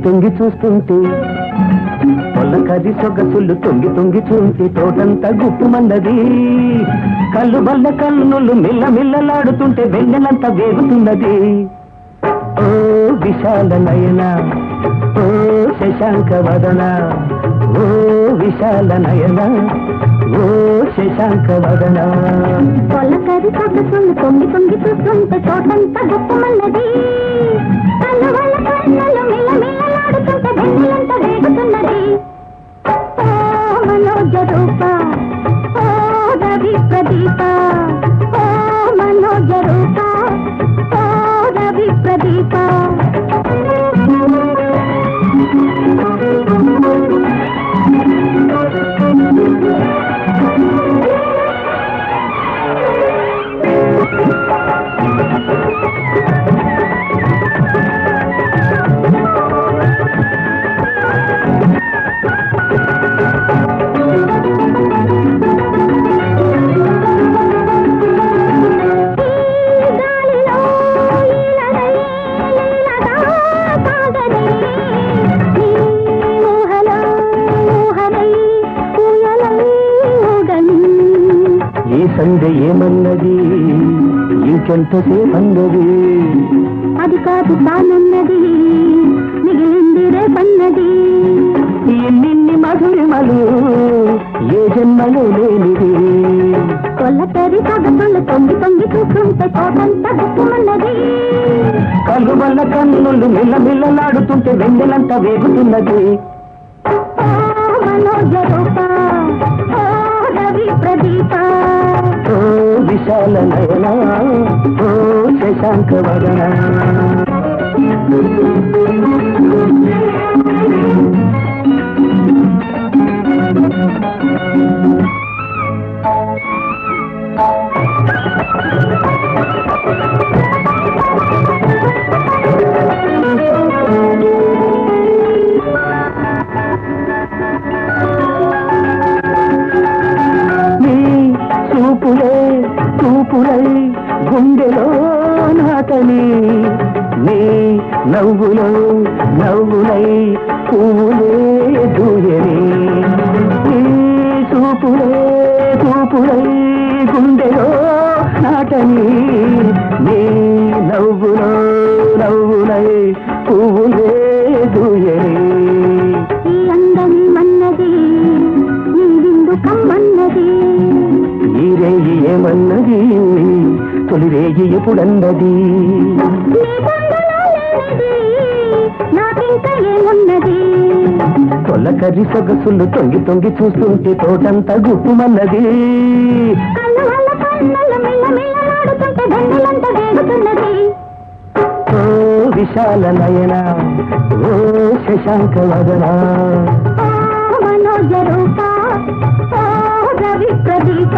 తొంగి చూస్తుంటే పొల్లకది సొగసులు తొంగి చూంటే తోటంతా గుప్పుమన్నది కళ్ళు బల్ల కన్నులు మిల్లమిల్లలాడుతుంటే వెన్నెలంతా వేగుతున్నది ఓ విశాల నయన ఓ శశాంక వదన ఓ విశాల నయన ఓ శశాంక వదన పొల్లకది సొగసులు తొంగి చూస్తుంటే తోటంతా గుప్పుమన్నది కళ్ళు బల్ల కన్నులు మిల్లమిల్లలాడుతుంటే వెన్నెలంతా వేగుతున్నది మనోజ రూప ఓ రవి ప్రదీప ఓ మనోజ రూప ఓ రవి ప్రదీప సంధ్య ఏమన్నది ఇంకెంతసేపన్నది అది కాదు తానన్నది మిగిలింది రేపన్నది ఎన్నిన్ని మధురిమలు ఏ జన్మలో లేనిది కొల్లతరి సగతులు తొంగి చూస్తుంటే తోటంతా గుప్పుమన్నది కళ్ళు వల్ల కన్నులు మిల్లమిల్లలాడుతుంటే వెన్నెలంతా వేగుతున్నది మనోజ రూప ఓ రవి ప్రదీప ఓ విశాల నయన ఓ శశాంక వదన చూపులై గుండెలో నాటని నీ నవ్వులై పువ్వులే దూయని నీ చూపులై గుండెలో నాటని నీ నవ్వులై పువ్వులే దూయని ఈ అందం అన్నది ఈ విందు కమ్మన్నది ఈ రేగి ఏమన్నది తొలి రేగి ఎప్పుడన్నది నాకింకా ఏమున్నది తొలకరి సొగసులు తొంగి చూస్తుంటే తోటంతా గుప్పుమన్నది కళ్ళు వల్ల కన్నులు మిల్లమిల్లలాడుతుంటే వెన్నెలంతా వేగుతున్నది ఓ విశాల నయన ఓ శశాంక వదన ఓ మనోజ రూప ఓ రవి ప్రదీప